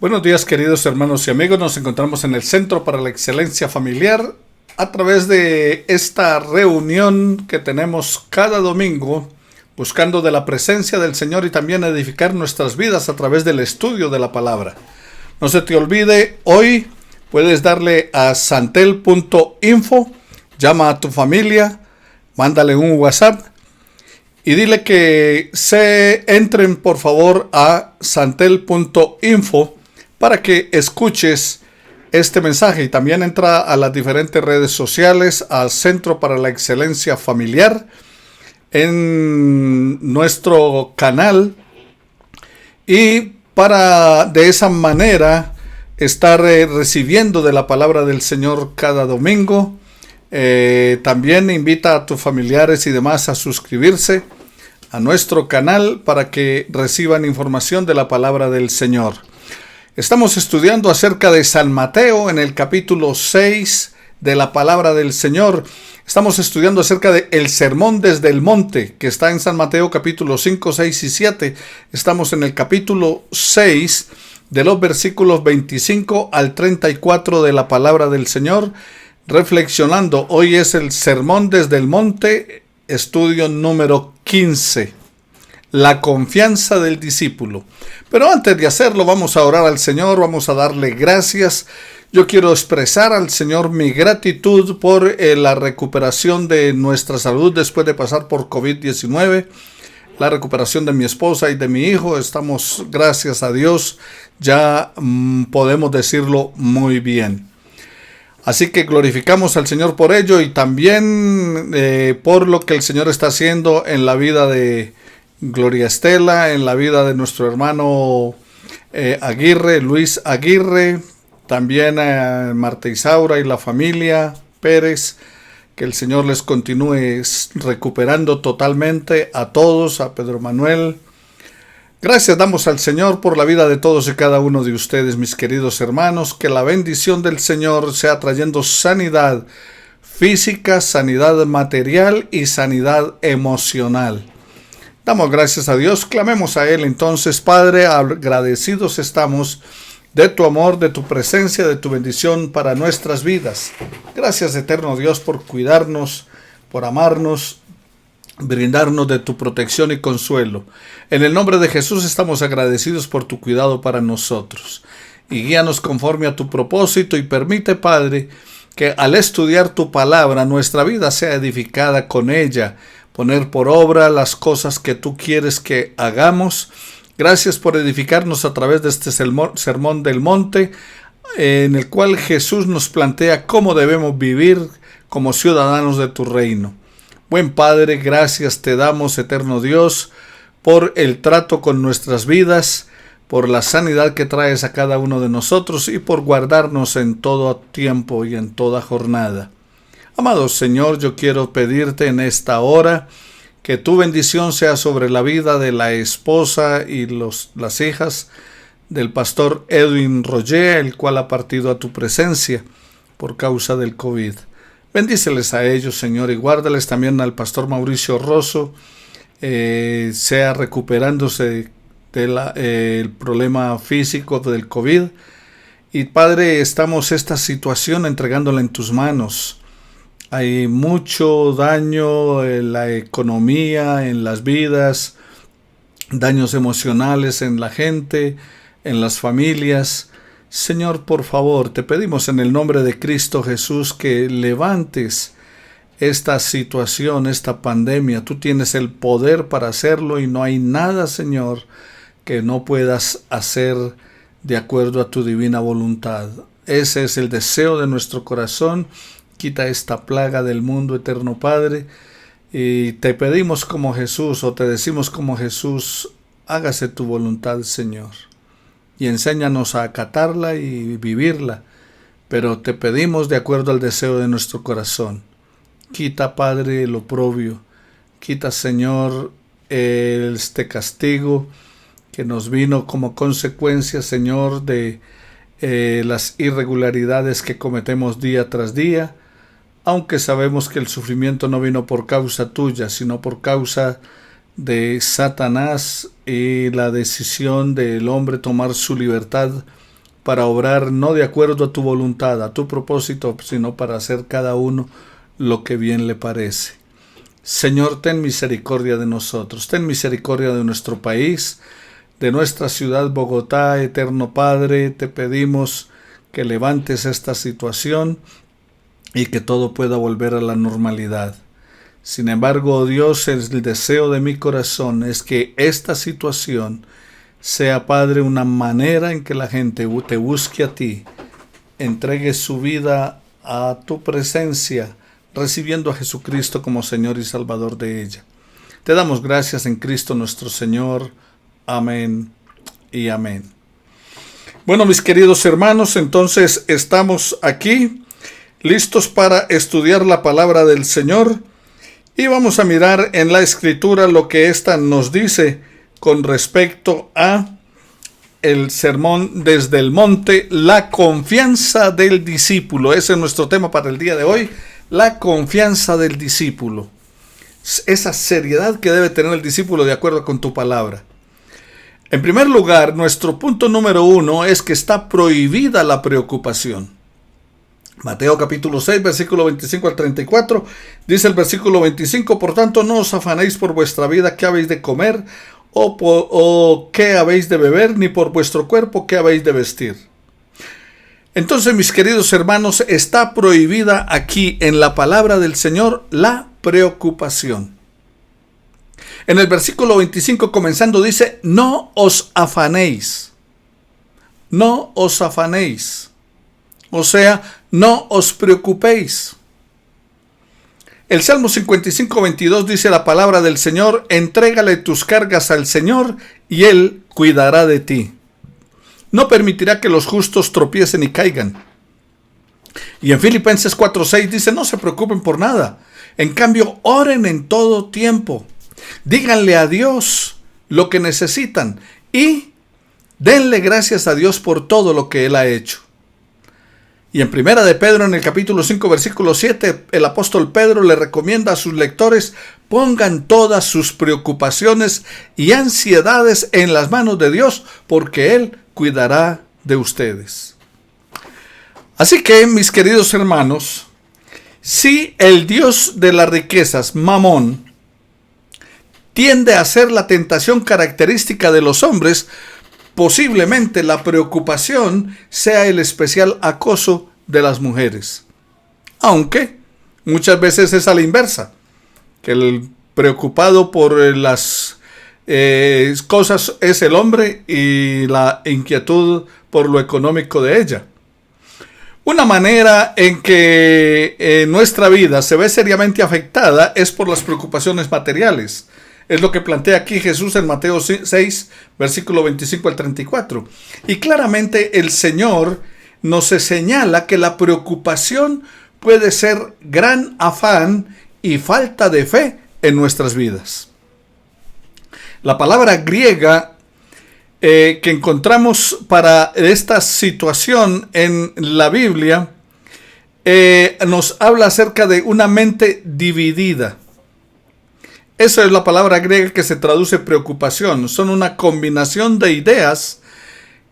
Buenos días, queridos hermanos y amigos. Nos encontramos en el Centro para la Excelencia Familiar a través de esta reunión que tenemos cada domingo, buscando de la presencia del Señor y también edificar nuestras vidas a través del estudio de la palabra. No se te olvide, hoy puedes darle a santel.info, llama a tu familia, mándale un WhatsApp y dile que se entren por favor a santel.info para que escuches este mensaje, y también entra a las diferentes redes sociales, al Centro para la Excelencia Familiar, en nuestro canal, y para de esa manera estar recibiendo de la palabra del Señor cada domingo. También invita a tus familiares y demás a suscribirse a nuestro canal para que reciban información de la palabra del Señor. Estamos estudiando acerca de San Mateo en el capítulo 6 de la palabra del Señor. Estamos estudiando acerca de el sermón desde el monte, que está en San Mateo capítulo 5, 6 y 7. Estamos en el capítulo 6 de los versículos 25 al 34 de la palabra del Señor, reflexionando. Hoy es el sermón desde el monte, estudio número 15. La confianza del discípulo. Pero antes de hacerlo, vamos a orar al Señor, vamos a darle gracias. Yo quiero expresar al Señor mi gratitud por la recuperación de nuestra salud después de pasar por COVID-19, la recuperación de mi esposa y de mi hijo. Estamos, gracias a Dios, ya podemos decirlo muy bien. Así que glorificamos al Señor por ello y también por lo que el Señor está haciendo en la vida de Gloria Estela, en la vida de nuestro hermano Aguirre, Luis Aguirre, también a Marta Isaura y la familia Pérez. Que el Señor les continúe recuperando totalmente a todos, a Pedro Manuel. Gracias damos al Señor por la vida de todos y cada uno de ustedes, mis queridos hermanos. Que la bendición del Señor sea trayendo sanidad física, sanidad material y sanidad emocional. Damos gracias a Dios, clamemos a Él entonces. Padre, agradecidos estamos de tu amor, de tu presencia, de tu bendición para nuestras vidas. Gracias, eterno Dios, por cuidarnos, por amarnos, brindarnos de tu protección y consuelo. En el nombre de Jesús estamos agradecidos por tu cuidado para nosotros. Y guíanos conforme a tu propósito y permite, Padre, que al estudiar tu palabra nuestra vida sea edificada con ella, poner por obra las cosas que tú quieres que hagamos. Gracias por edificarnos a través de este sermón del monte, en el cual Jesús nos plantea cómo debemos vivir como ciudadanos de tu reino. Buen Padre, gracias te damos, eterno Dios, por el trato con nuestras vidas, por la sanidad que traes a cada uno de nosotros y por guardarnos en todo tiempo y en toda jornada. Amado Señor, yo quiero pedirte en esta hora que tu bendición sea sobre la vida de la esposa y las hijas del pastor Edwin Roger, el cual ha partido a tu presencia por causa del COVID. Bendíceles a ellos, Señor, y guárdales también al pastor Mauricio Rosso, sea recuperándose del problema físico del COVID. Y Padre, estamos esta situación entregándola en tus manos. Hay mucho daño en la economía, en las vidas, daños emocionales en la gente, en las familias. Señor, por favor, te pedimos en el nombre de Cristo Jesús que levantes esta situación, esta pandemia. Tú tienes el poder para hacerlo y no hay nada, Señor, que no puedas hacer de acuerdo a tu divina voluntad. Ese es el deseo de nuestro corazón. Quita esta plaga del mundo, eterno Padre, y te pedimos como Jesús, o te decimos como Jesús, hágase tu voluntad, Señor, y enséñanos a acatarla y vivirla, pero te pedimos de acuerdo al deseo de nuestro corazón. Quita, Padre, el oprobio, quita, Señor, este castigo que nos vino como consecuencia, Señor, de las irregularidades que cometemos día tras día, aunque sabemos que el sufrimiento no vino por causa tuya, sino por causa de Satanás y la decisión del hombre tomar su libertad para obrar no de acuerdo a tu voluntad, a tu propósito, sino para hacer cada uno lo que bien le parece. Señor, ten misericordia de nosotros, ten misericordia de nuestro país, de nuestra ciudad Bogotá. Eterno Padre, te pedimos que levantes esta situación y que todo pueda volver a la normalidad. Sin embargo, oh Dios, el deseo de mi corazón es que esta situación sea, Padre, una manera en que la gente te busque a ti, entregue su vida a tu presencia, recibiendo a Jesucristo como Señor y Salvador de ella. Te damos gracias en Cristo nuestro Señor. Amén y amén. Bueno, mis queridos hermanos, entonces estamos aquí, listos para estudiar la palabra del Señor, y vamos a mirar en la Escritura lo que ésta nos dice con respecto a el sermón desde el monte, la confianza del discípulo. Ese es nuestro tema para el día de hoy, la confianza del discípulo. Esa seriedad que debe tener el discípulo de acuerdo con tu palabra. En primer lugar, nuestro punto número 1 es que está prohibida la preocupación. Mateo capítulo 6, versículo 25 al 34, dice el versículo 25, por tanto no os afanéis por vuestra vida, qué habéis de comer, o qué habéis de beber, ni por vuestro cuerpo, qué habéis de vestir. Entonces, mis queridos hermanos, está prohibida aquí en la palabra del Señor la preocupación. En el versículo 25 comenzando dice, no os afanéis. No os afanéis. O sea, no os preocupéis. El Salmo 55, 22 dice la palabra del Señor, entrégale tus cargas al Señor y Él cuidará de ti. No permitirá que los justos tropiecen y caigan. Y en Filipenses 4:6 dice, no se preocupen por nada. En cambio, oren en todo tiempo. Díganle a Dios lo que necesitan y denle gracias a Dios por todo lo que Él ha hecho. Y en Primera de Pedro, en el capítulo 5, versículo 7, el apóstol Pedro le recomienda a sus lectores, pongan todas sus preocupaciones y ansiedades en las manos de Dios, porque Él cuidará de ustedes. Así que, mis queridos hermanos, si el Dios de las riquezas, Mamón, tiende a ser la tentación característica de los hombres, posiblemente la preocupación sea el especial acoso de las mujeres. Aunque muchas veces es a la inversa, que el preocupado por las cosas es el hombre y la inquietud por lo económico de ella. Una manera en que nuestra vida se ve seriamente afectada es por las preocupaciones materiales. Es lo que plantea aquí Jesús en Mateo 6, versículo 25 al 34. Y claramente el Señor nos señala que la preocupación puede ser gran afán y falta de fe en nuestras vidas. La palabra griega que encontramos para esta situación en la Biblia nos habla acerca de una mente dividida. Esa es la palabra griega que se traduce preocupación. Son una combinación de ideas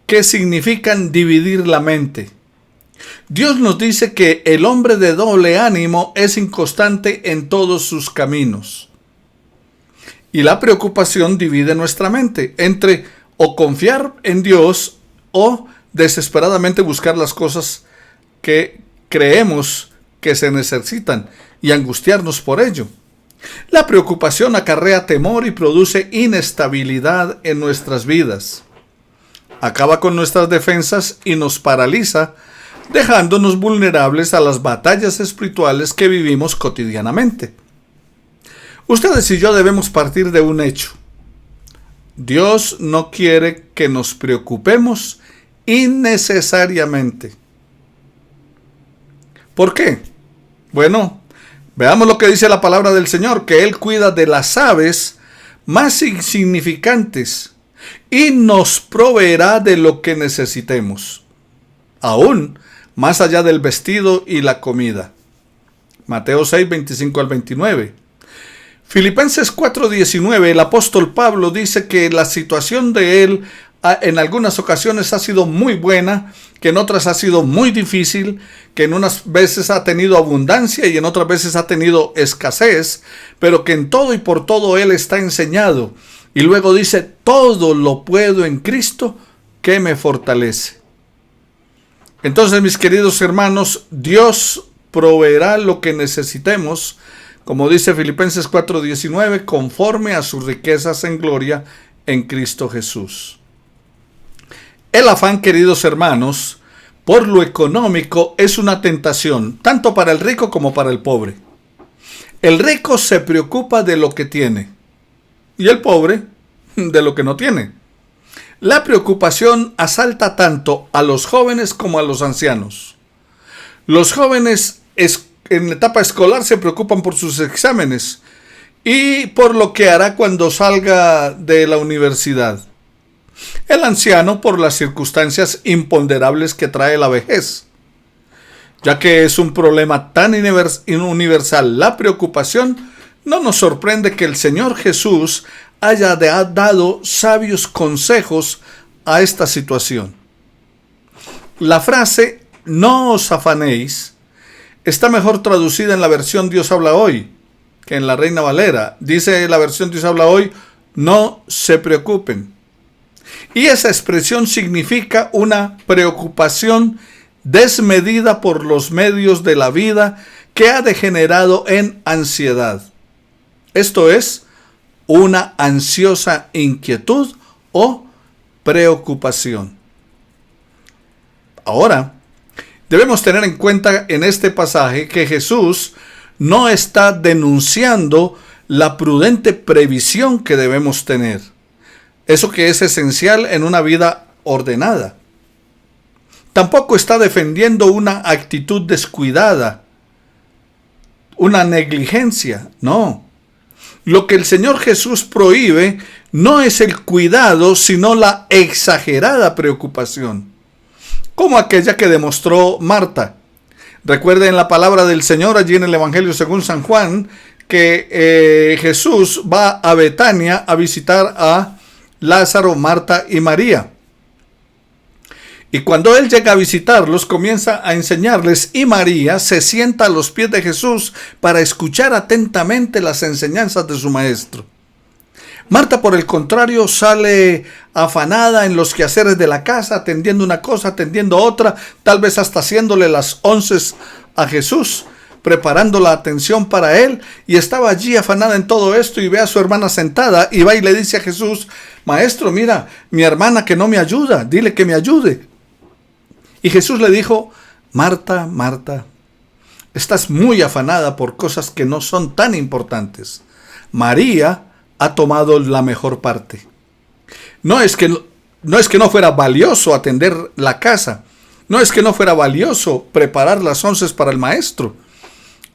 que significan dividir la mente. Dios nos dice que el hombre de doble ánimo es inconstante en todos sus caminos. Y la preocupación divide nuestra mente entre o confiar en Dios o desesperadamente buscar las cosas que creemos que se necesitan y angustiarnos por ello. La preocupación acarrea temor y produce inestabilidad en nuestras vidas. Acaba con nuestras defensas y nos paraliza, dejándonos vulnerables a las batallas espirituales que vivimos cotidianamente. Ustedes y yo debemos partir de un hecho. Dios no quiere que nos preocupemos innecesariamente. ¿Por qué? Bueno, veamos lo que dice la palabra del Señor, que Él cuida de las aves más insignificantes y nos proveerá de lo que necesitemos, aún más allá del vestido y la comida. Mateo 6, 25 al 29. Filipenses 4:19, el apóstol Pablo dice que la situación de él en algunas ocasiones ha sido muy buena, que en otras ha sido muy difícil, que en unas veces ha tenido abundancia y en otras veces ha tenido escasez, pero que en todo y por todo Él está enseñado. Y luego dice, todo lo puedo en Cristo que me fortalece. Entonces, mis queridos hermanos, Dios proveerá lo que necesitemos, como dice Filipenses 4:19, conforme a sus riquezas en gloria en Cristo Jesús. El afán, queridos hermanos, por lo económico es una tentación, tanto para el rico como para el pobre. El rico se preocupa de lo que tiene y el pobre de lo que no tiene. La preocupación asalta tanto a los jóvenes como a los ancianos. Los jóvenes en la etapa escolar se preocupan por sus exámenes y por lo que hará cuando salga de la universidad. El anciano por las circunstancias imponderables que trae la vejez. Ya que es un problema tan universal la preocupación, no nos sorprende que el Señor Jesús haya dado sabios consejos a esta situación. La frase "no os afanéis" está mejor traducida en la versión Dios habla hoy que en la Reina Valera. Dice la versión Dios habla hoy, no se preocupen. Y esa expresión significa una preocupación desmedida por los medios de la vida que ha degenerado en ansiedad. Esto es, una ansiosa inquietud o preocupación. Ahora, debemos tener en cuenta en este pasaje que Jesús no está denunciando la prudente previsión que debemos tener. Eso que es esencial en una vida ordenada. Tampoco está defendiendo una actitud descuidada, una negligencia, no. Lo que el Señor Jesús prohíbe no es el cuidado, sino la exagerada preocupación, como aquella que demostró Marta. Recuerden la palabra del Señor allí en el Evangelio según San Juan, que Jesús va a Betania a visitar a Lázaro, Marta y María. Y cuando Él llega a visitarlos, comienza a enseñarles y María se sienta a los pies de Jesús para escuchar atentamente las enseñanzas de su maestro. Marta, por el contrario, sale afanada en los quehaceres de la casa, atendiendo una cosa, atendiendo otra, tal vez hasta haciéndole las onces a Jesús, preparando la atención para Él, y estaba allí afanada en todo esto y ve a su hermana sentada y va y le dice a Jesús, maestro, mira, mi hermana que no me ayuda, dile que me ayude. Y Jesús le dijo, Marta, Marta, estás muy afanada por cosas que no son tan importantes. María ha tomado la mejor parte. No es que no fuera valioso atender la casa. No es que no fuera valioso preparar las onces para el maestro.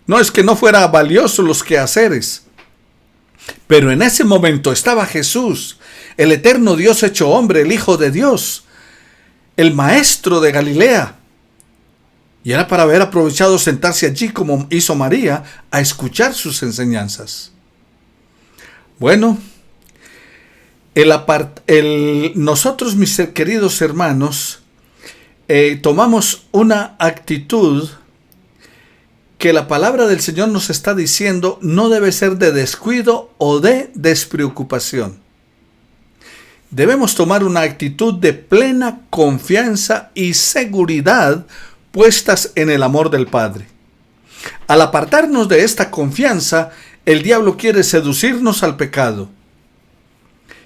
No es que no fuera valioso los quehaceres. Pero en ese momento estaba Jesús, el eterno Dios hecho hombre, el Hijo de Dios, el maestro de Galilea. Y era para haber aprovechado sentarse allí como hizo María a escuchar sus enseñanzas. Bueno, nosotros, mis queridos hermanos, tomamos una actitud que la palabra del Señor nos está diciendo no debe ser de descuido o de despreocupación. Debemos tomar una actitud de plena confianza y seguridad puestas en el amor del Padre. Al apartarnos de esta confianza, el diablo quiere seducirnos al pecado.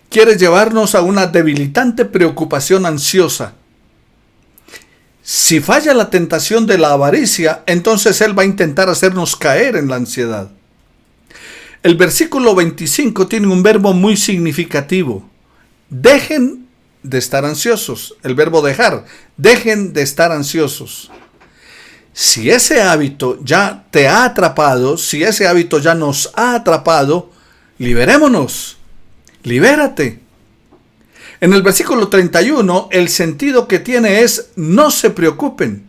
Quiere llevarnos a una debilitante preocupación ansiosa. Si falla la tentación de la avaricia, entonces él va a intentar hacernos caer en la ansiedad. El versículo 25 tiene un verbo muy significativo. Dejen de estar ansiosos. El verbo dejar. Dejen de estar ansiosos. Si ese hábito ya te ha atrapado, si ese hábito ya nos ha atrapado, liberémonos. Libérate. En el versículo 31, el sentido que tiene es no se preocupen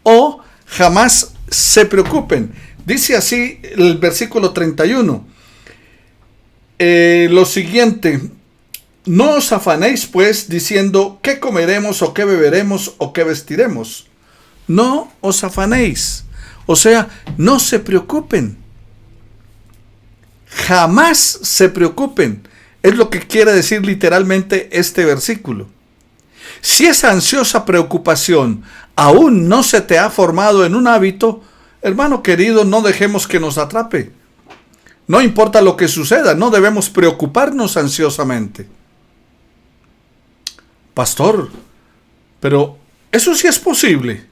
o jamás se preocupen. Dice así el versículo 31. Lo siguiente, No os afanéis pues diciendo qué comeremos o qué beberemos o qué vestiremos. No os afanéis. O sea, no se preocupen. Jamás se preocupen. Es lo que quiere decir literalmente este versículo. Si esa ansiosa preocupación aún no se te ha formado en un hábito, hermano querido, no dejemos que nos atrape. No importa lo que suceda, no debemos preocuparnos ansiosamente. Pastor, pero eso sí es posible.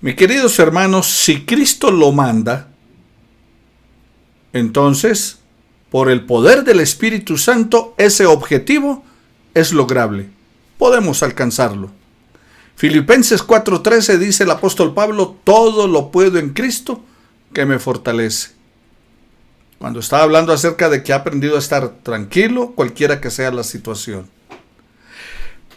Mis queridos hermanos, si Cristo lo manda, entonces, por el poder del Espíritu Santo, ese objetivo es lograble. Podemos alcanzarlo. Filipenses 4:13 dice el apóstol Pablo, todo lo puedo en Cristo que me fortalece. Cuando estaba hablando acerca de que ha aprendido a estar tranquilo, cualquiera que sea la situación.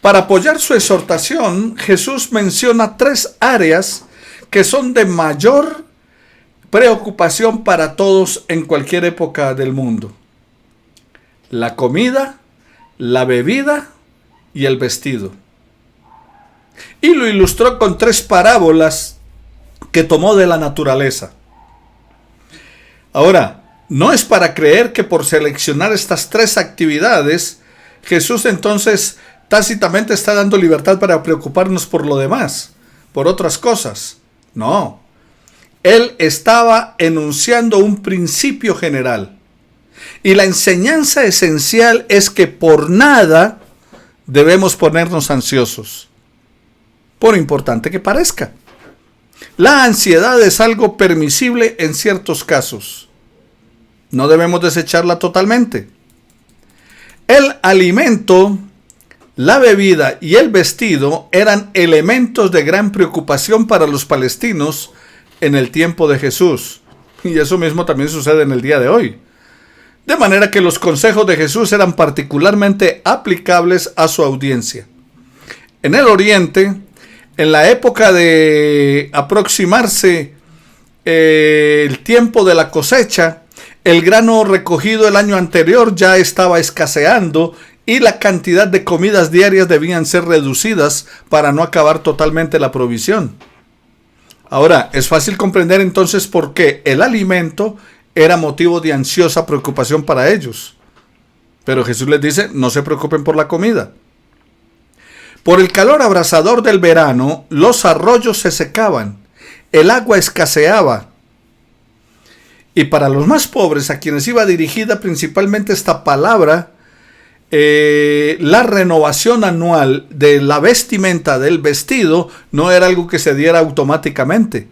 Para apoyar su exhortación, Jesús menciona 3 áreas que son de mayor preocupación para todos en cualquier época del mundo: la comida, la bebida y el vestido. Y lo ilustró con 3 parábolas que tomó de la naturaleza. Ahora, no es para creer que por seleccionar estas 3 actividades, Jesús entonces tácitamente está dando libertad para preocuparnos por lo demás, por otras cosas. No. Él estaba enunciando un principio general. Y la enseñanza esencial es que por nada debemos ponernos ansiosos, por importante que parezca. La ansiedad es algo permisible en ciertos casos. No debemos desecharla totalmente. El alimento, la bebida y el vestido eran elementos de gran preocupación para los palestinos en el tiempo de Jesús. Y eso mismo también sucede en el día de hoy. De manera que los consejos de Jesús eran particularmente aplicables a su audiencia. En el Oriente, en la época de aproximarse el tiempo de la cosecha, el grano recogido el año anterior ya estaba escaseando y la cantidad de comidas diarias debían ser reducidas para no acabar totalmente la provisión. Ahora, es fácil comprender entonces por qué el alimento era motivo de ansiosa preocupación para ellos. Pero Jesús les dice, no se preocupen por la comida. Por el calor abrasador del verano, los arroyos se secaban, el agua escaseaba. Y para los más pobres, a quienes iba dirigida principalmente esta palabra, la renovación anual de la vestimenta, del vestido, no era algo que se diera automáticamente.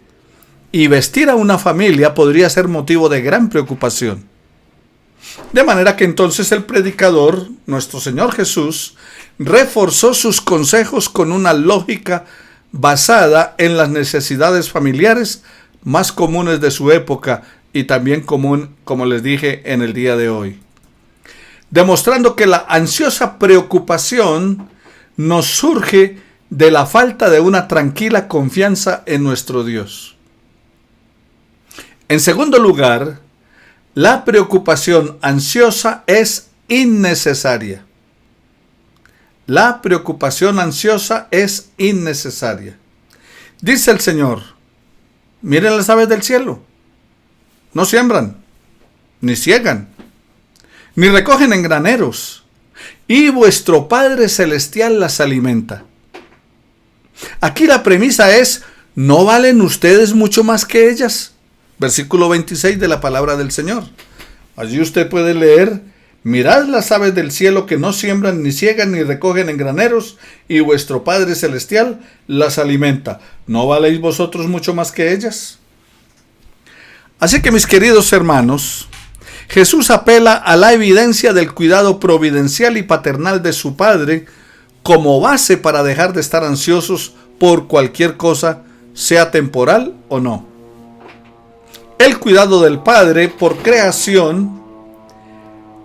Y vestir a una familia podría ser motivo de gran preocupación. De manera que entonces el predicador, nuestro Señor Jesús, reforzó sus consejos con una lógica basada en las necesidades familiares más comunes de su época y también común, como les dije, en el día de hoy. Demostrando que la ansiosa preocupación nos surge de la falta de una tranquila confianza en nuestro Dios. En segundo lugar, la preocupación ansiosa es innecesaria. La preocupación ansiosa es innecesaria. Dice el Señor, miren las aves del cielo, no siembran, ni siegan, ni recogen en graneros, y vuestro Padre Celestial las alimenta. Aquí la premisa es, ¿no valen ustedes mucho más que ellas? Versículo 26 de la palabra del Señor. Allí usted puede leer, mirad las aves del cielo que no siembran, ni siegan, ni recogen en graneros, y vuestro Padre Celestial las alimenta. ¿No valéis vosotros mucho más que ellas? Así que, mis queridos hermanos, Jesús apela a la evidencia del cuidado providencial y paternal de su Padre como base para dejar de estar ansiosos por cualquier cosa, sea temporal o no. El cuidado del Padre por creación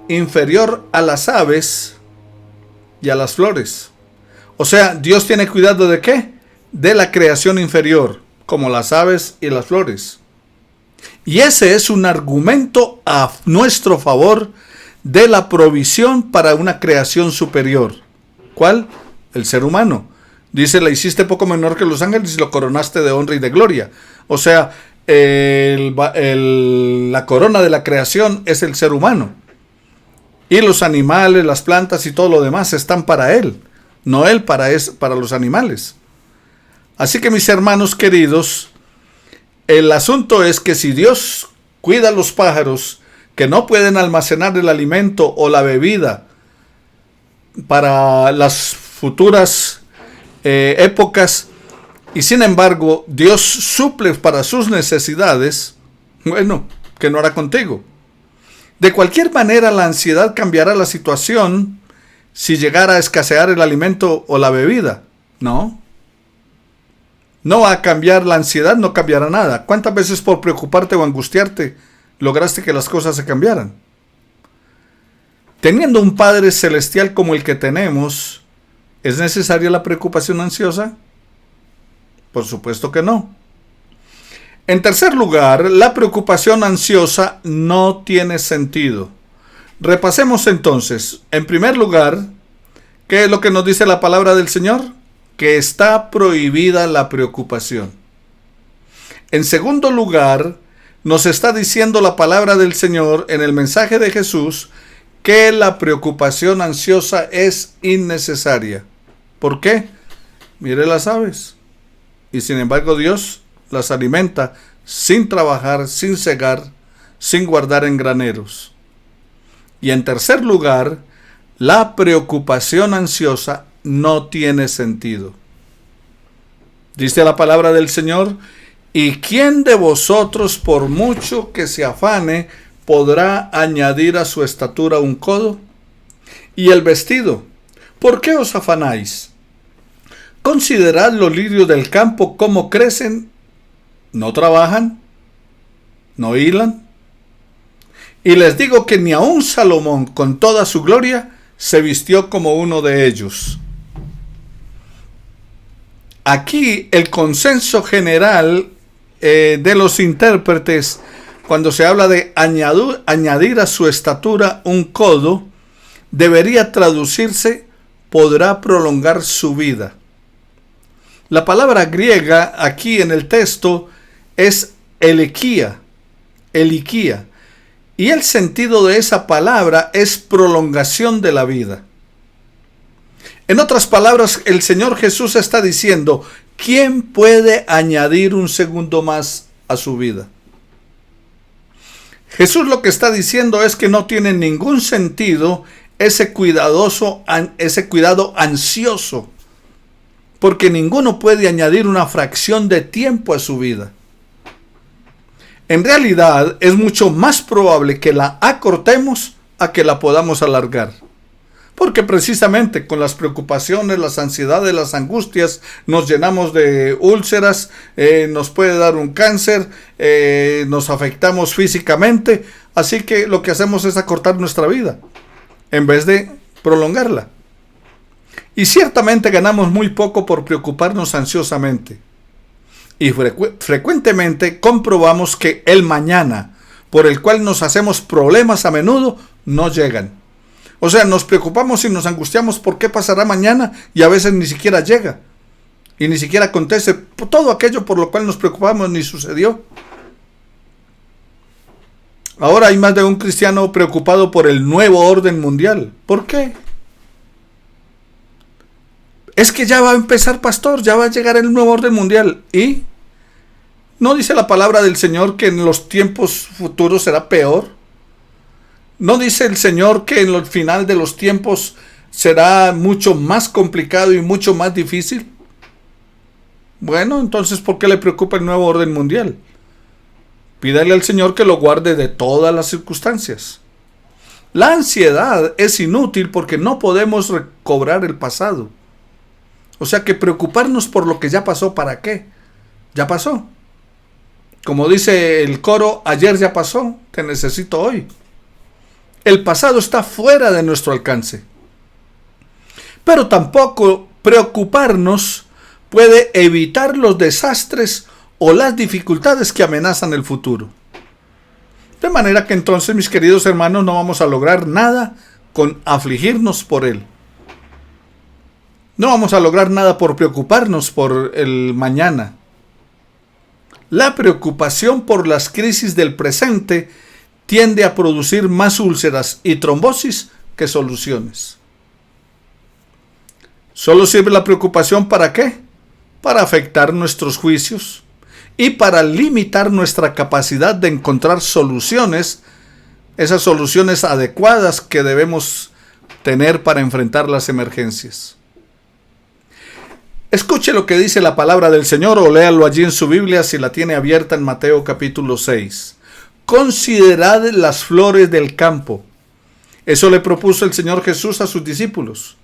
inferior a las aves y a las flores. O sea, Dios tiene cuidado ¿de qué? De la creación inferior, como las aves y las flores. Y ese es un argumento a nuestro favor de la provisión para una creación superior. ¿Cuál? El ser humano. Dice, la hiciste poco menor que los ángeles y lo coronaste de honra y de gloria. O sea, la corona de la creación es el ser humano. Y los animales, las plantas y todo lo demás están para él. No él para los animales. Así que, mis hermanos queridos, el asunto es que si Dios cuida a los pájaros que no pueden almacenar el alimento o la bebida para las futuras épocas, y sin embargo Dios suple para sus necesidades, bueno, ¿qué no hará contigo? De cualquier manera, la ansiedad cambiará la situación si llegara a escasear el alimento o la bebida. No va a cambiar la ansiedad, no cambiará nada. ¿Cuántas veces por preocuparte o angustiarte lograste que las cosas se cambiaran? Teniendo un Padre Celestial como el que tenemos, ¿es necesaria la preocupación ansiosa? Por supuesto que no. En tercer lugar, la preocupación ansiosa no tiene sentido. Repasemos entonces. En primer lugar, ¿qué es lo que nos dice la palabra del Señor? Que está prohibida la preocupación. En segundo lugar, nos está diciendo la palabra del Señor en el mensaje de Jesús que la preocupación ansiosa es innecesaria. ¿Por qué? Mire las aves. Y sin embargo Dios las alimenta sin trabajar, sin segar, sin guardar en graneros. Y en tercer lugar, la preocupación ansiosa no tiene sentido. Dice la palabra del Señor: ¿y quién de vosotros, por mucho que se afane, podrá añadir a su estatura un codo? Y el vestido, ¿por qué os afanáis? Considerad los lirios del campo, cómo crecen, no trabajan, no hilan. Y les digo que ni aun Salomón, con toda su gloria, se vistió como uno de ellos. Aquí el consenso general de los intérpretes, cuando se habla de añadir a su estatura un codo, debería traducirse: podrá prolongar su vida. La palabra griega aquí en el texto es elikia, y el sentido de esa palabra es prolongación de la vida. En otras palabras, el Señor Jesús está diciendo: ¿quién puede añadir un segundo más a su vida? Jesús lo que está diciendo es que no tiene ningún sentido ese cuidado ansioso, porque ninguno puede añadir una fracción de tiempo a su vida. En realidad, es mucho más probable que la acortemos a que la podamos alargar. Porque precisamente con las preocupaciones, las ansiedades, las angustias, nos llenamos de úlceras, nos puede dar un cáncer, nos afectamos físicamente. Así que lo que hacemos es acortar nuestra vida, en vez de prolongarla. Y ciertamente ganamos muy poco por preocuparnos ansiosamente. Y frecuentemente comprobamos que el mañana, por el cual nos hacemos problemas a menudo, no llegan. O sea, nos preocupamos y nos angustiamos por qué pasará mañana y a veces ni siquiera llega. Y ni siquiera acontece. Todo aquello por lo cual nos preocupamos ni sucedió. Ahora hay más de un cristiano preocupado por el nuevo orden mundial. ¿Por qué? Es que ya va a empezar, pastor, ya va a llegar el nuevo orden mundial. ¿Y no dice la palabra del Señor que en los tiempos futuros será peor? ¿No dice el Señor que en el final de los tiempos será mucho más complicado y mucho más difícil? Bueno, entonces, ¿por qué le preocupa el nuevo orden mundial? Pídale al Señor que lo guarde de todas las circunstancias. La ansiedad es inútil porque no podemos recobrar el pasado. O sea que preocuparnos por lo que ya pasó, ¿para qué? Ya pasó. Como dice el coro, ayer ya pasó, te necesito hoy. El pasado está fuera de nuestro alcance. Pero tampoco preocuparnos puede evitar los desastres o las dificultades que amenazan el futuro. De manera que entonces, mis queridos hermanos, no vamos a lograr nada con afligirnos por él. No vamos a lograr nada por preocuparnos por el mañana. La preocupación por las crisis del presente tiende a producir más úlceras y trombosis que soluciones. ¿Solo sirve la preocupación para qué? Para afectar nuestros juicios y para limitar nuestra capacidad de encontrar soluciones, esas soluciones adecuadas que debemos tener para enfrentar las emergencias. Escuche lo que dice la palabra del Señor o léalo allí en su Biblia si la tiene abierta en Mateo capítulo 6. Considerad las flores del campo. Eso le propuso el Señor Jesús a sus discípulos.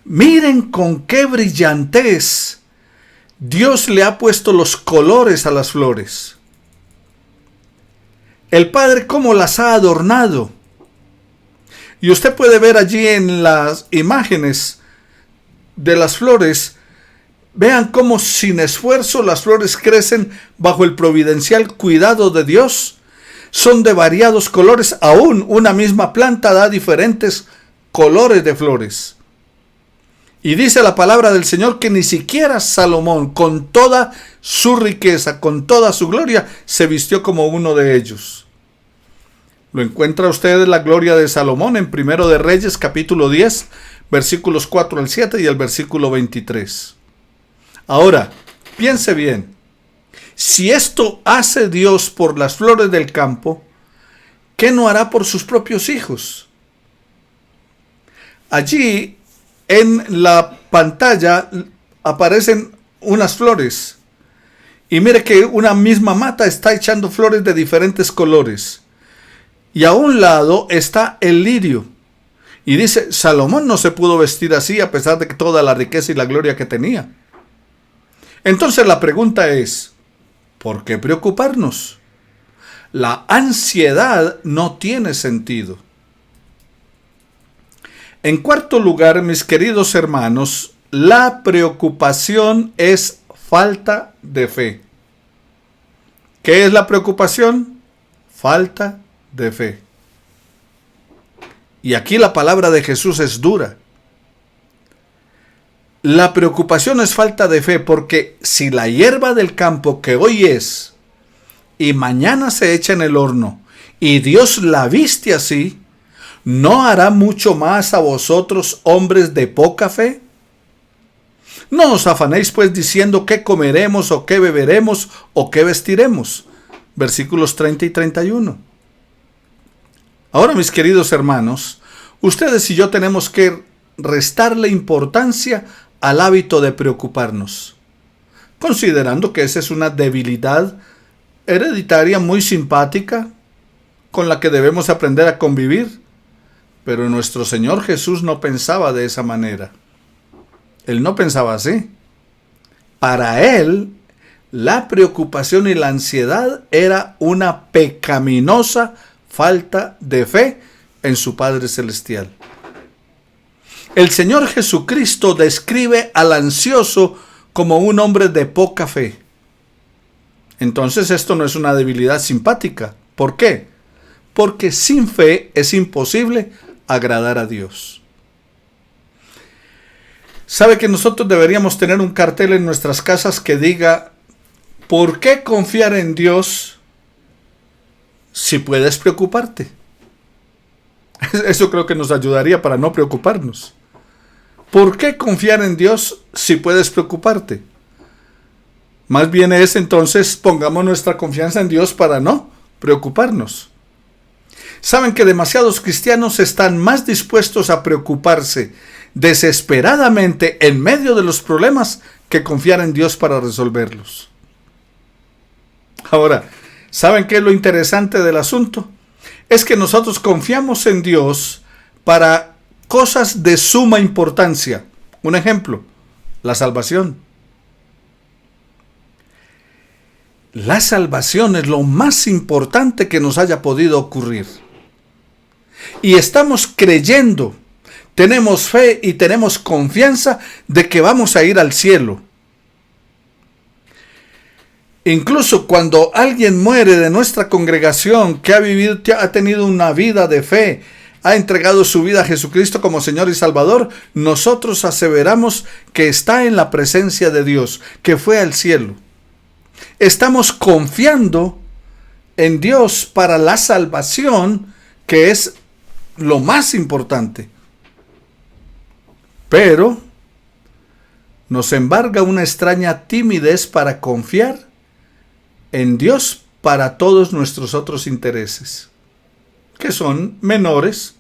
Miren con qué brillantez Dios le ha puesto los colores a las flores. El Padre cómo las ha adornado. Y usted puede ver allí en las imágenes de las flores, vean cómo sin esfuerzo las flores crecen bajo el providencial cuidado de Dios. Son de variados colores, aún una misma planta da diferentes colores de flores. Y dice la palabra del Señor que ni siquiera Salomón, con toda su riqueza, con toda su gloria, se vistió como uno de ellos. Lo encuentra usted la gloria de Salomón en Primero de Reyes, capítulo 10, versículos 4 al 7 y el versículo 23. Ahora, piense bien. Si esto hace Dios por las flores del campo, ¿qué no hará por sus propios hijos? Allí en la pantalla aparecen unas flores. Y mire que una misma mata está echando flores de diferentes colores. Y a un lado está el lirio. Y dice, Salomón no se pudo vestir así a pesar de toda la riqueza y la gloria que tenía. Entonces la pregunta es, ¿por qué preocuparnos? La ansiedad no tiene sentido. En cuarto lugar, mis queridos hermanos, la preocupación es falta de fe. ¿Qué es la preocupación? Falta de fe. Y aquí la palabra de Jesús es dura. La preocupación es falta de fe porque si la hierba del campo que hoy es y mañana se echa en el horno y Dios la viste así, ¿no hará mucho más a vosotros, hombres de poca fe? No os afanéis pues diciendo qué comeremos o qué beberemos o qué vestiremos. Versículos 30 y 31. Ahora, mis queridos hermanos, ustedes y yo tenemos que restarle importancia al hábito de preocuparnos, considerando que esa es una debilidad hereditaria muy simpática con la que debemos aprender a convivir. Pero nuestro Señor Jesús no pensaba de esa manera. Él no pensaba así. Para Él, la preocupación y la ansiedad era una pecaminosa falta de fe en su Padre Celestial. El Señor Jesucristo describe al ansioso como un hombre de poca fe. Entonces esto no es una debilidad simpática. ¿Por qué? Porque sin fe es imposible agradar a Dios. ¿Sabe que nosotros deberíamos tener un cartel en nuestras casas que diga, ¿por qué confiar en Dios si puedes preocuparte? Eso creo que nos ayudaría para no preocuparnos. ¿Por qué confiar en Dios si puedes preocuparte? Más bien es entonces pongamos nuestra confianza en Dios para no preocuparnos. Saben que demasiados cristianos están más dispuestos a preocuparse desesperadamente en medio de los problemas que confiar en Dios para resolverlos. Ahora, ¿saben qué es lo interesante del asunto? Es que nosotros confiamos en Dios para cosas de suma importancia. Un ejemplo, la salvación. La salvación es lo más importante que nos haya podido ocurrir. Y estamos creyendo, tenemos fe y tenemos confianza de que vamos a ir al cielo. Incluso cuando alguien muere de nuestra congregación, que ha tenido una vida de fe, ha entregado su vida a Jesucristo como Señor y Salvador, nosotros aseveramos que está en la presencia de Dios, que fue al cielo. Estamos confiando en Dios para la salvación, que es lo más importante. Pero nos embarga una extraña timidez para confiar en Dios para todos nuestros otros intereses, que son menores,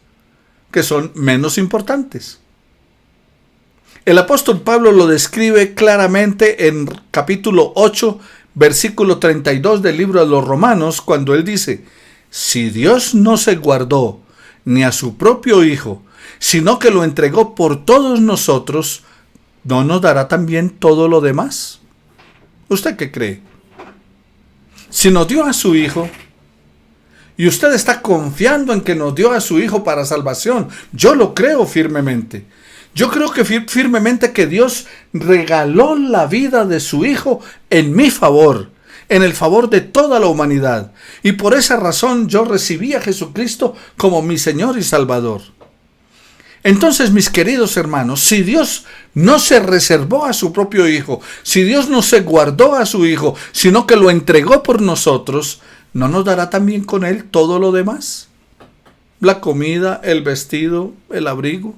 que son menos importantes. El apóstol Pablo lo describe claramente en capítulo 8, versículo 32 del libro de los Romanos, cuando él dice: si Dios no se guardó ni a su propio Hijo, sino que lo entregó por todos nosotros, ¿no nos dará también todo lo demás? ¿Usted qué cree? Si nos dio a su Hijo, y usted está confiando en que nos dio a su Hijo para salvación, yo lo creo firmemente. Yo creo que firmemente que Dios regaló la vida de su Hijo en mi favor, en el favor de toda la humanidad. Y por esa razón yo recibí a Jesucristo como mi Señor y Salvador. Entonces, mis queridos hermanos, si Dios no se reservó a su propio Hijo, si Dios no se guardó a su Hijo, sino que lo entregó por nosotros, ¿no nos dará también con Él todo lo demás? La comida, el vestido, el abrigo.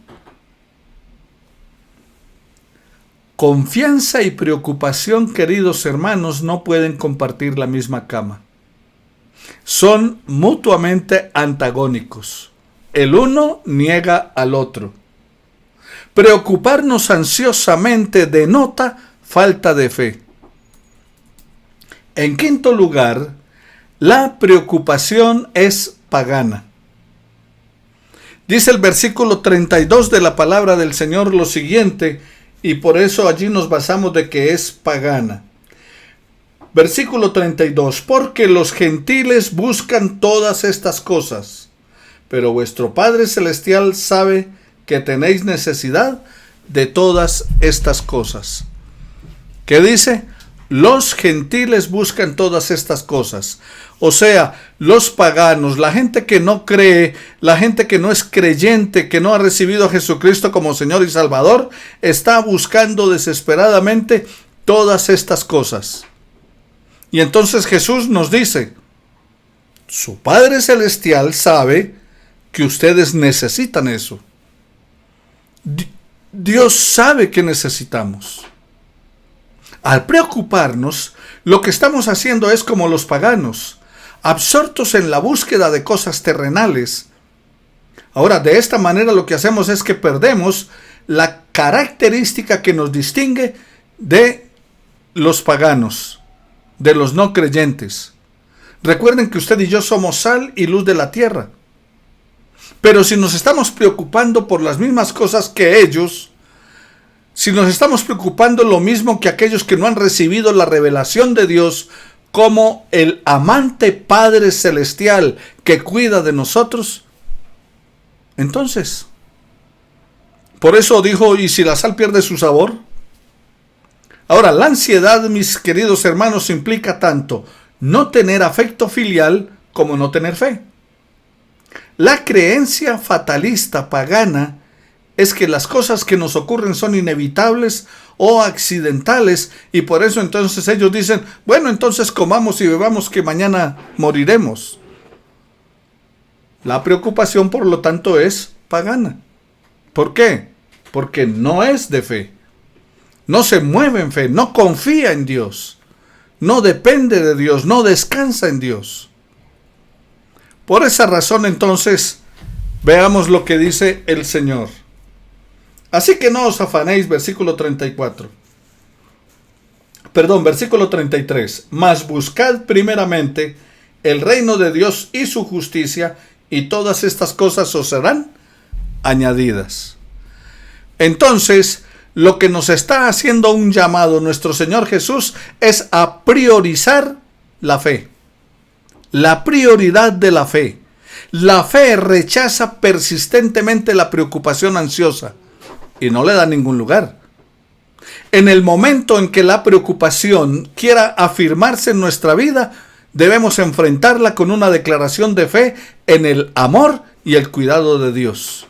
Confianza y preocupación, queridos hermanos, no pueden compartir la misma cama. Son mutuamente antagónicos. El uno niega al otro. Preocuparnos ansiosamente denota falta de fe. En quinto lugar, la preocupación es pagana. Dice el versículo 32 de la palabra del Señor lo siguiente, y por eso allí nos basamos de que es pagana. Versículo 32, porque los gentiles buscan todas estas cosas, pero vuestro Padre Celestial sabe que tenéis necesidad de todas estas cosas. ¿Qué dice? Los gentiles buscan todas estas cosas. O sea, los paganos, la gente que no cree, la gente que no es creyente, que no ha recibido a Jesucristo como Señor y Salvador, está buscando desesperadamente todas estas cosas. Y entonces Jesús nos dice, su Padre Celestial sabe que ustedes necesitan eso. Dios sabe que necesitamos. Al preocuparnos, lo que estamos haciendo es como los paganos, absortos en la búsqueda de cosas terrenales. Ahora, de esta manera lo que hacemos es que perdemos la característica que nos distingue de los paganos, de los no creyentes. Recuerden que usted y yo somos sal y luz de la tierra. Pero si nos estamos preocupando por las mismas cosas que ellos, si nos estamos preocupando lo mismo que aquellos que no han recibido la revelación de Dios como el amante Padre Celestial que cuida de nosotros, entonces, por eso dijo, ¿y si la sal pierde su sabor? Ahora, la ansiedad, mis queridos hermanos, implica tanto no tener afecto filial como no tener fe. La creencia fatalista pagana es que las cosas que nos ocurren son inevitables o accidentales, y por eso entonces ellos dicen, bueno, entonces comamos y bebamos que mañana moriremos. La preocupación, por lo tanto, es pagana. ¿Por qué? Porque no es de fe. No se mueve en fe, no confía en Dios, no depende de Dios, no descansa en Dios. Por esa razón, entonces, veamos lo que dice el Señor. Así que no os afanéis, versículo 34. Versículo 33. Mas buscad primeramente el reino de Dios y su justicia, y todas estas cosas os serán añadidas. Entonces, lo que nos está haciendo un llamado nuestro Señor Jesús es a priorizar la fe. La prioridad de la fe. La fe rechaza persistentemente la preocupación ansiosa y no le da ningún lugar. En el momento en que la preocupación quiera afirmarse en nuestra vida, debemos enfrentarla con una declaración de fe en el amor y el cuidado de Dios.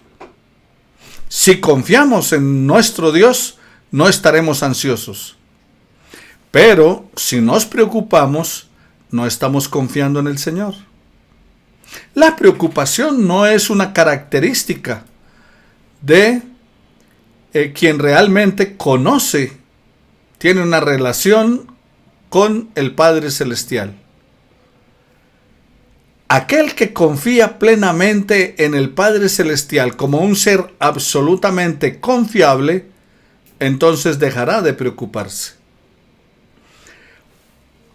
Si confiamos en nuestro Dios, no estaremos ansiosos. Pero si nos preocupamos, no estamos confiando en el Señor. La preocupación no es una característica de quien realmente conoce, tiene una relación con el Padre Celestial. Aquel que confía plenamente en el Padre Celestial como un ser absolutamente confiable, entonces dejará de preocuparse.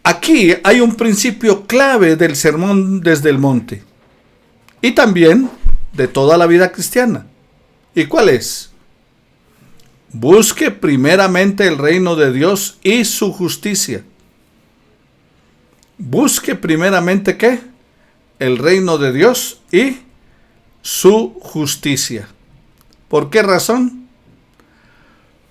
Aquí hay un principio clave del sermón desde el monte y también de toda la vida cristiana. ¿Y cuál es? Busque primeramente el reino de Dios y su justicia. Busque primeramente ¿qué? El reino de Dios y su justicia. ¿Por qué razón?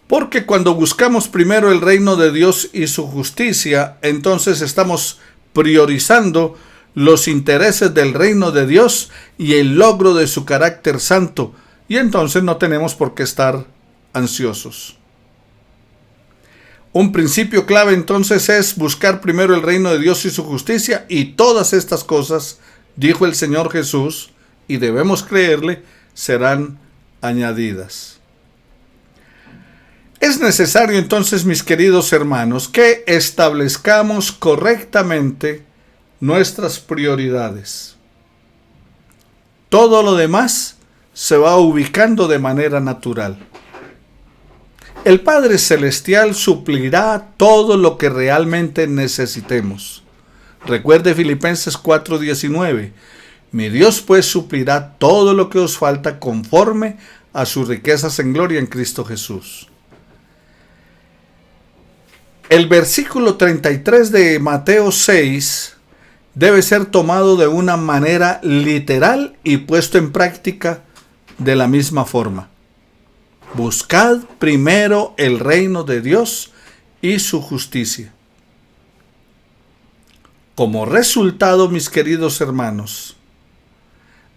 Porque cuando buscamos primero el reino de Dios y su justicia, entonces estamos priorizando los intereses del reino de Dios y el logro de su carácter santo, y entonces no tenemos por qué estar ansiosos. Un principio clave entonces es buscar primero el reino de Dios y su justicia, y todas estas cosas, dijo el Señor Jesús, y debemos creerle, serán añadidas. Es necesario entonces, mis queridos hermanos, que establezcamos correctamente nuestras prioridades. Todo lo demás se va ubicando de manera natural. El Padre Celestial suplirá todo lo que realmente necesitemos. Recuerde Filipenses 4:19. Mi Dios pues suplirá todo lo que os falta conforme a sus riquezas en gloria en Cristo Jesús. El versículo 33 de Mateo 6 debe ser tomado de una manera literal y puesto en práctica de la misma forma. Buscad primero el reino de Dios y su justicia. Como resultado, mis queridos hermanos,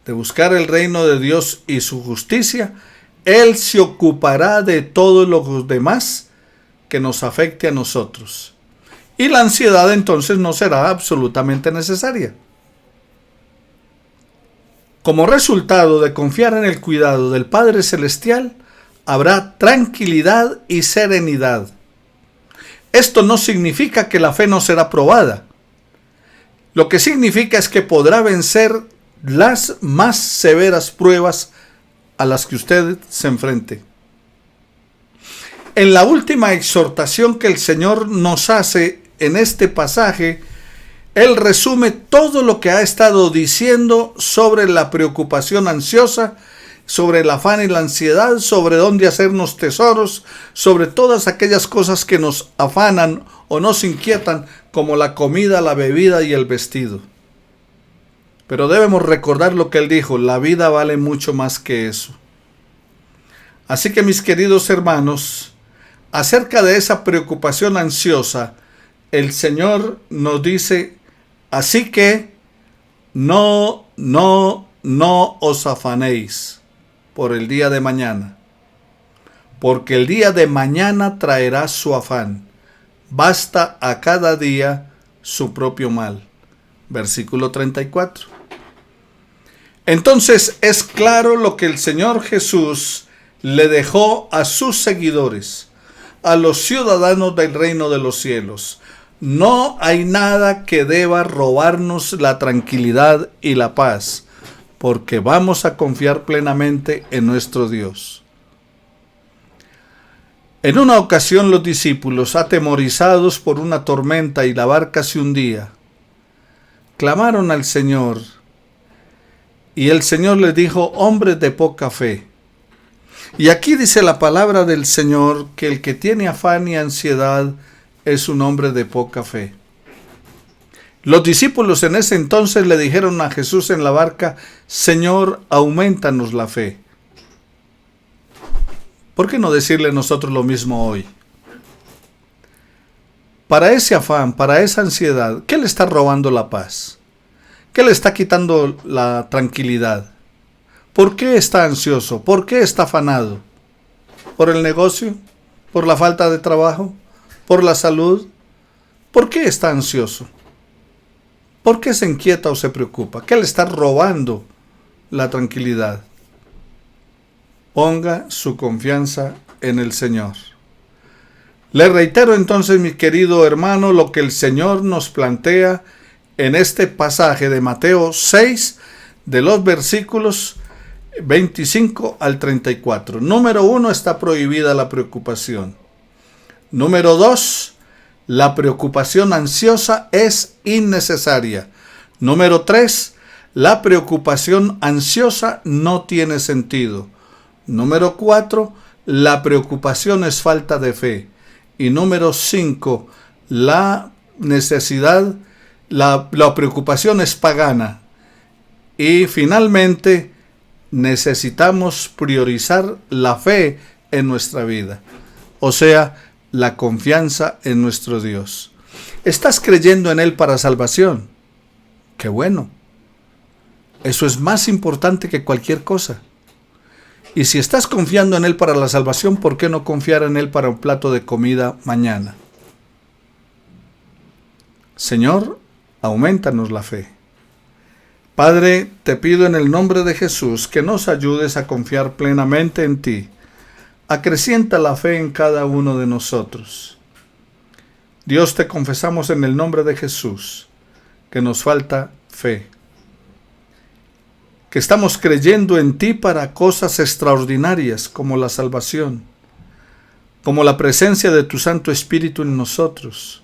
de buscar el reino de Dios y su justicia, Él se ocupará de todo lo demás que nos afecte a nosotros. Y la ansiedad entonces no será absolutamente necesaria. Como resultado de confiar en el cuidado del Padre Celestial, habrá tranquilidad y serenidad. Esto no significa que la fe no será probada. Lo que significa es que podrá vencer las más severas pruebas a las que usted se enfrente. En la última exhortación que el Señor nos hace en este pasaje, Él resume todo lo que ha estado diciendo sobre la preocupación ansiosa, sobre el afán y la ansiedad, sobre dónde hacernos tesoros, sobre todas aquellas cosas que nos afanan o nos inquietan, como la comida, la bebida y el vestido. Pero debemos recordar lo que Él dijo: la vida vale mucho más que eso. Así que, mis queridos hermanos, acerca de esa preocupación ansiosa, el Señor nos dice: así que no os afanéis por el día de mañana, porque el día de mañana traerá su afán. Basta a cada día su propio mal. Versículo 34. Entonces es claro lo que el Señor Jesús le dejó a sus seguidores, a los ciudadanos del reino de los cielos. No hay nada que deba robarnos la tranquilidad y la paz, porque vamos a confiar plenamente en nuestro Dios. En una ocasión los discípulos, atemorizados por una tormenta y la barca se hundía, clamaron al Señor, y el Señor les dijo: hombres de poca fe. Y aquí dice la palabra del Señor que el que tiene afán y ansiedad es un hombre de poca fe. Los discípulos en ese entonces le dijeron a Jesús en la barca: Señor, aumentanos la fe. ¿Por qué no decirle nosotros lo mismo hoy? para ese afán, para esa ansiedad, ¿qué le está robando la paz? ¿Qué le está quitando la tranquilidad? ¿Por qué está ansioso? ¿Por qué está afanado? ¿Por el negocio? ¿Por la falta de trabajo? ¿Por la salud? ¿Por qué está ansioso? ¿Por qué se inquieta o se preocupa? ¿Qué le está robando la tranquilidad? Ponga su confianza en el Señor. Le reitero entonces, mi querido hermano, lo que el Señor nos plantea en este pasaje de Mateo 6, de los versículos 25 al 34. Número 1, está prohibida la preocupación. Número 2, la preocupación ansiosa es innecesaria. Número 3, la preocupación ansiosa no tiene sentido. Número 4, la preocupación es falta de fe. Y número 5, la preocupación es pagana. Y finalmente, necesitamos priorizar la fe en nuestra vida. O sea, la confianza en nuestro Dios. ¿Estás creyendo en Él para salvación? ¡Qué bueno! Eso es más importante que cualquier cosa. Y si estás confiando en Él para la salvación, ¿por qué no confiar en Él para un plato de comida mañana? Señor, aumentanos la fe. Padre, te pido en el nombre de Jesús que nos ayudes a confiar plenamente en ti. Acrecienta la fe en cada uno de nosotros. Dios, te confesamos en el nombre de Jesús que nos falta fe. Que estamos creyendo en ti para cosas extraordinarias como la salvación, como la presencia de tu Santo Espíritu en nosotros,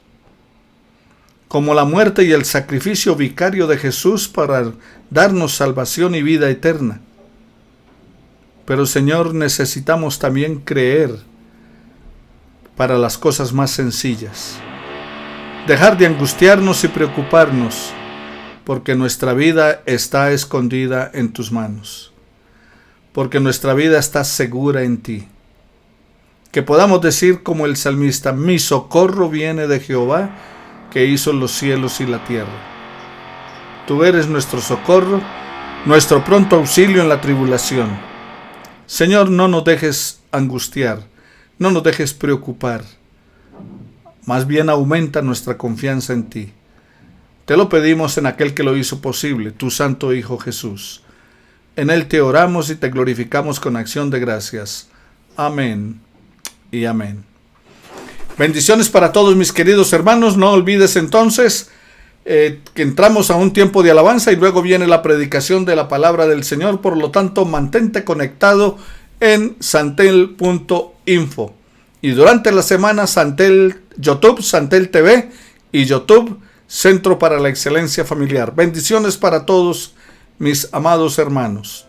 como la muerte y el sacrificio vicario de Jesús para darnos salvación y vida eterna. Pero Señor, necesitamos también creer para las cosas más sencillas. Dejar de angustiarnos y preocuparnos, porque nuestra vida está escondida en tus manos, porque nuestra vida está segura en ti. Que podamos decir como el salmista: mi socorro viene de Jehová, que hizo los cielos y la tierra. Tú eres nuestro socorro, nuestro pronto auxilio en la tribulación. Señor, no nos dejes angustiar, no nos dejes preocupar. Más bien aumenta nuestra confianza en ti. Te lo pedimos en aquel que lo hizo posible, tu Santo Hijo Jesús. En Él te oramos y te glorificamos con acción de gracias. Amén y amén. Bendiciones para todos mis queridos hermanos. No olvides entonces que entramos a un tiempo de alabanza y luego viene la predicación de la palabra del Señor. Por lo tanto, mantente conectado en santel.info. Y durante la semana, Santel YouTube, Santel TV y YouTube, Centro para la Excelencia Familiar. Bendiciones para todos mis amados hermanos.